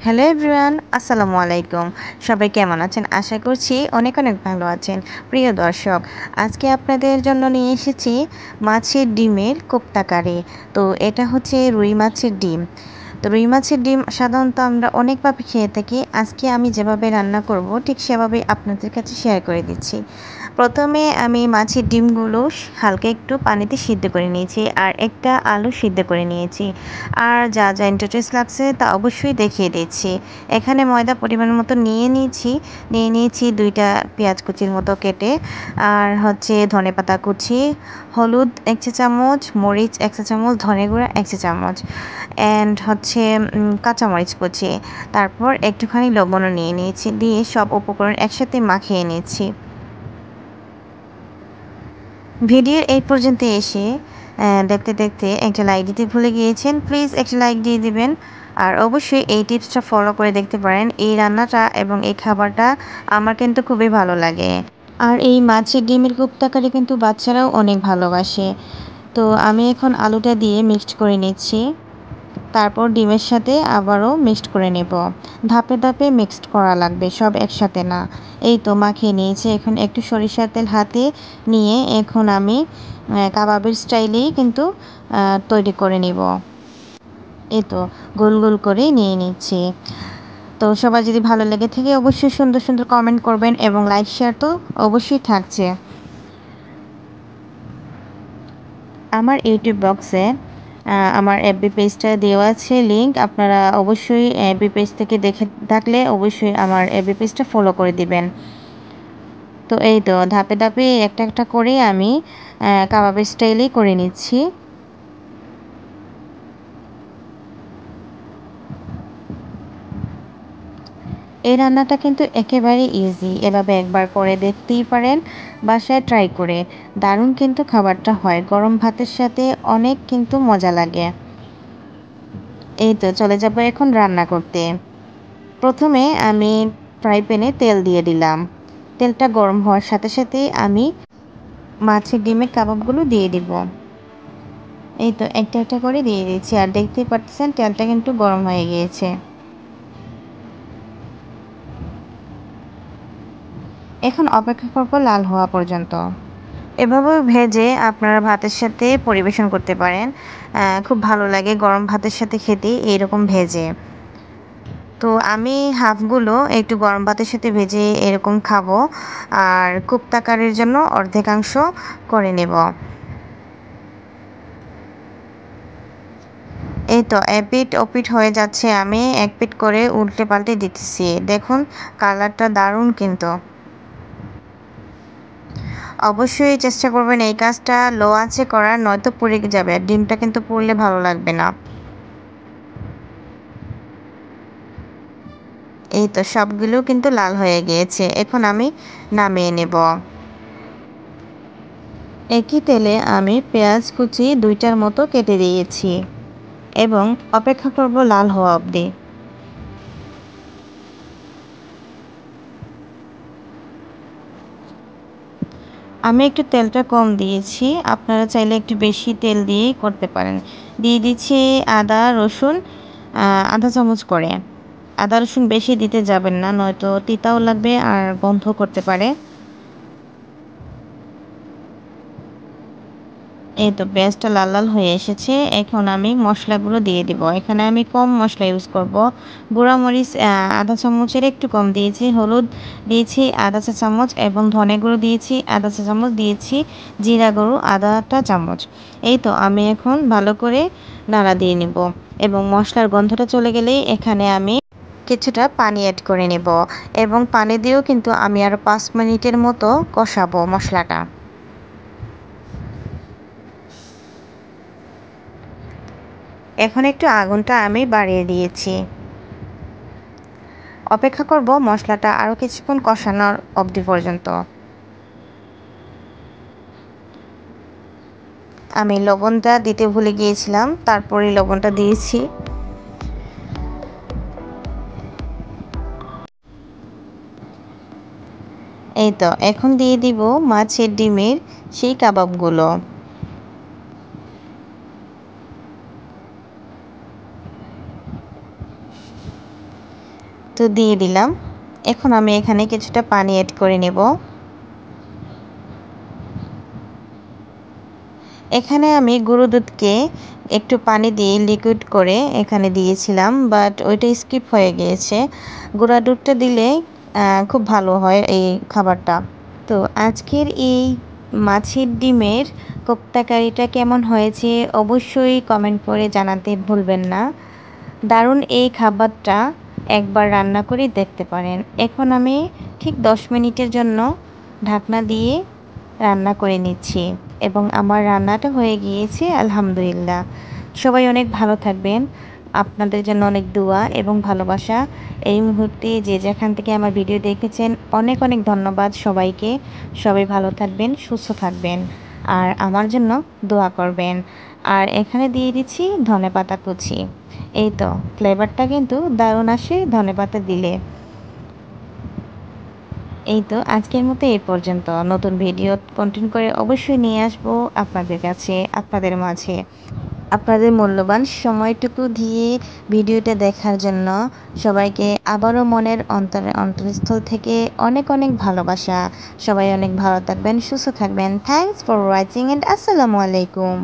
Hello everyone, আসসালামু আলাইকুম। সবাই কেমন আছেন? আশা করছি অনেক অনেক ভালো আছেন। প্রিয় দর্শক, আজকে আপনাদের জন্য নিয়ে এসেছি মাছের ডিমের কোপ্তা কারি। তো এটা হচ্ছে রুই মাছের ডিম। তো রুই মাছের ডিম সাধারণত আমরা অনেকভাবে খেয়ে থাকি। আজকে আমি যেভাবে রান্না করব ঠিক সেভাবেই আপনাদের কাছে শেয়ার করে দিচ্ছি। প্রথমে আমি মাছের ডিমগুলো হালকা একটু পানিতে সিদ্ধ করে নিয়েছি আর একটা আলু সিদ্ধ করে নিয়েছি। আর যা যা ইন্টারেস্ট লাগছে তা অবশ্যই দেখিয়ে দিচ্ছি। এখানে ময়দা পরিমাণ মতো নিয়ে নিয়েছি 2টা পেঁয়াজ কুচির মতো কেটে। আর হচ্ছে ধনেপাতা কুচি, হলুদ 1 চা চামচ, মরিচ 1 চা চামচ, ধনে গুঁড়া 1 চা চামচ অ্যান্ড হচ্ছে কাঁচামরিচ কুচি। তারপর একটুখানি লবণও নিয়ে নিয়েছি, দিয়ে সব উপকরণ একসাথে মাখিয়ে নিয়েছি। ভিডিওর এই পর্যন্ত এসে দেখতে দেখতে একটা লাইক দিতে ভুলে গিয়েছেন, প্লিজ একটা লাইক দিয়ে দিবেন। আর অবশ্যই এই টিপসটা ফলো করে দেখতে পারেন। এই রান্নাটা এবং এই খাবারটা আমার কিন্তু খুবই ভালো লাগে। আর এই মাছের ডিমের কোপ্তা কারি কিন্তু বাচ্চারাও অনেক ভালোবাসে। তো আমি এখন আলুটা দিয়ে মিক্সড করে নিচ্ছি। তারপর ডিমের সাথে আবারও মিক্সড করে নেব। ধাপে ধাপে মিক্সড করা লাগবে, সব একসাথে না। এই তো মাখিয়ে নিয়েছি। এখন একটু সরিষার তেল হাতে নিয়ে এখন আমি কাবাবের স্টাইলেই কিন্তু তৈরি করে নিব। এই তো গোল গোল করে নিয়ে নিচ্ছি। তো সবার যদি ভালো লেগে থাকে অবশ্যই সুন্দর সুন্দর কমেন্ট করবেন এবং লাইক শেয়ার তো অবশ্যই থাকছে। আমার ইউটিউব বক্সে আমার এফবি পেজটা দেওয়া আছে লিঙ্ক। আপনারা অবশ্যই এফবি পেজ থেকে দেখে থাকলে অবশ্যই আমার এফবি পেজটা ফলো করে দিবেন। তো এই তো ধাপে ধাপে একটা একটা করে আমি কাবাবের স্টাইলেই করে নিচ্ছি। এই রান্নাটা কিন্তু একেবারে ইজি। এভাবে একবার করে দেখতেই পারেন বাসায় ট্রাই করে। দারুণ কিন্তু খাবারটা হয়। গরম ভাতের সাথে অনেক কিন্তু মজা লাগে। এই তো চলে যাব এখন রান্না করতে। প্রথমে আমি ফ্রাই প্যানে তেল দিয়ে দিলাম। তেলটা গরম হওয়ার সাথে সাথেই আমি মাছের ডিমের কাবাবগুলো দিয়ে দিব। এই তো একটা একটা করে দিয়ে দিচ্ছি। আর দেখতেই পাচ্ছেন তেলটা কিন্তু গরম হয়ে গিয়েছে। এখন অপেক্ষা করব লাল হওয়া পর্যন্ত। এভাবে ভেজে আপনারা ভাতের সাথে পরিবেশন করতে পারেন। খুব ভালো লাগে গরম ভাতের সাথে খেতে এইরকম ভেজে। তো আমি হাফগুলো একটু গরম ভাতের সাথে ভেজে এরকম খাবো। আর কোপ্তা কারির জন্য অর্ধেকাংশ করে নেব। এই তো এপিঠ ওপিঠ হয়ে যাচ্ছে, আমি এক পিঠ করে উল্টে পাল্টে দিতেছি। দেখুন কালারটা দারুণ কিন্তু। অবশ্যই চেষ্টা করবেন এই কাজটা লো আঁচে করার, নয়তো পুড়ে যাবে। আর ডিমটা কিন্তু পুড়লে ভালো লাগবে না। এই তো সবগুলো কিন্তু লাল হয়ে গিয়েছে। এখন আমি নামিয়ে নেব। একই তেলে আমি পেঁয়াজ কুচি 2টার মতো কেটে দিয়েছি এবং অপেক্ষা করব লাল হওয়া অবধি। আমি একটু তেলটা কম দিয়েছি, আপনারা চাইলে একটু বেশি তেল দিয়েই করতে পারেন। দিয়ে দিচ্ছি আদা রসুন আধা চামচ করে। আদা রসুন বেশি দিতে যাবেন না, নয়তো তিতাও লাগবে আর গন্ধ করতে পারে। এই তো পেঁয়াজটা লাল লাল হয়ে এসেছে। এখন আমি মশলাগুলো দিয়ে দিব। এখানে আমি কম মশলা ইউজ করব। গুঁড়া মরিচ আধা চামচের একটু কম দিয়েছি, হলুদ দিয়েছি আধা চা চামচ এবং ধনে গুঁড়ো দিয়েছি আধা চা চামচ, দিয়েছি জিরা গুঁড়ো আধাটা চামচ। এই তো আমি এখন ভালো করে নাড়া দিয়ে নিব এবং মশলার গন্ধটা চলে গেলেই এখানে আমি কিছুটা পানি অ্যাড করে নেব এবং পানি দিয়েও কিন্তু আমি আরও 5 মিনিটের মতো কষাবো মশলাটা। এখন একটু আগুনটা আমি বাড়িয়ে দিয়েছি। অপেক্ষা করব মশলাটা আরও কিছুক্ষণ কষানোর অবধি পর্যন্ত। আমি লবণটা দিতে ভুলে গিয়েছিলাম, তারপরে লবণটা দিয়েছি। এই তো এখন দিয়ে দিব মাছের ডিমের সেই কাবাবগুলো। তো দিয়ে দিলাম। এখন আমি এখানে কিছুটা পানি অ্যাড করে নেব। এখানে আমি গুঁড়ো দুধকে একটু পানি দিয়ে লিকুইড করে এখানে দিয়েছিলাম, বাট ওইটা স্কিপ হয়ে গিয়েছে। গুঁড়া দুধটা দিলে খুব ভালো হয় এই খাবারটা। তো আজকের এই মাছের ডিমের কোপ্তা কারিটা কেমন হয়েছে অবশ্যই কমেন্ট করে জানাতে ভুলবেন না। দারুণ এই খাবারটা একবার রান্না করে দেখতে পারেন। এখন আমি ঠিক 10 মিনিটের জন্য ঢাকনা দিয়ে রান্না করে নিচ্ছি এবং আমার রান্নাটা হয়ে গিয়েছে আলহামদুলিল্লাহ। সবাই অনেক ভালো থাকবেন। আপনাদের জন্য অনেক দোয়া এবং ভালোবাসা। এই মুহূর্তে যে যেখান থেকে আমার ভিডিও দেখেছেন অনেক অনেক ধন্যবাদ সবাইকে। সবাই ভালো থাকবেন, সুস্থ থাকবেন আর আমার জন্য দোয়া করবেন। আর এখানে দিয়ে দিচ্ছি ধনেপাতা কুচি। এই তো ফ্লেভারটা কিন্তু দারুণ আসে ধনেপাতা দিলে। এই তো আজকের মতো এই পর্যন্ত। নতুন ভিডিও কন্টিনিউ করে অবশ্যই নিয়ে আসবো আপনাদের কাছে, আপনাদের মাঝে। আপনাদের মূল্যবান সময়টুকু দিয়ে ভিডিওটা দেখার জন্য সবাইকে আবারও মনের অন্তরস্থল থেকে অনেক অনেক ভালোবাসা। সবাই অনেক ভালো থাকবেন, সুস্থ থাকবেন। থ্যাংকস ফর ওয়াচিং এন্ড আসসালামু আলাইকুম।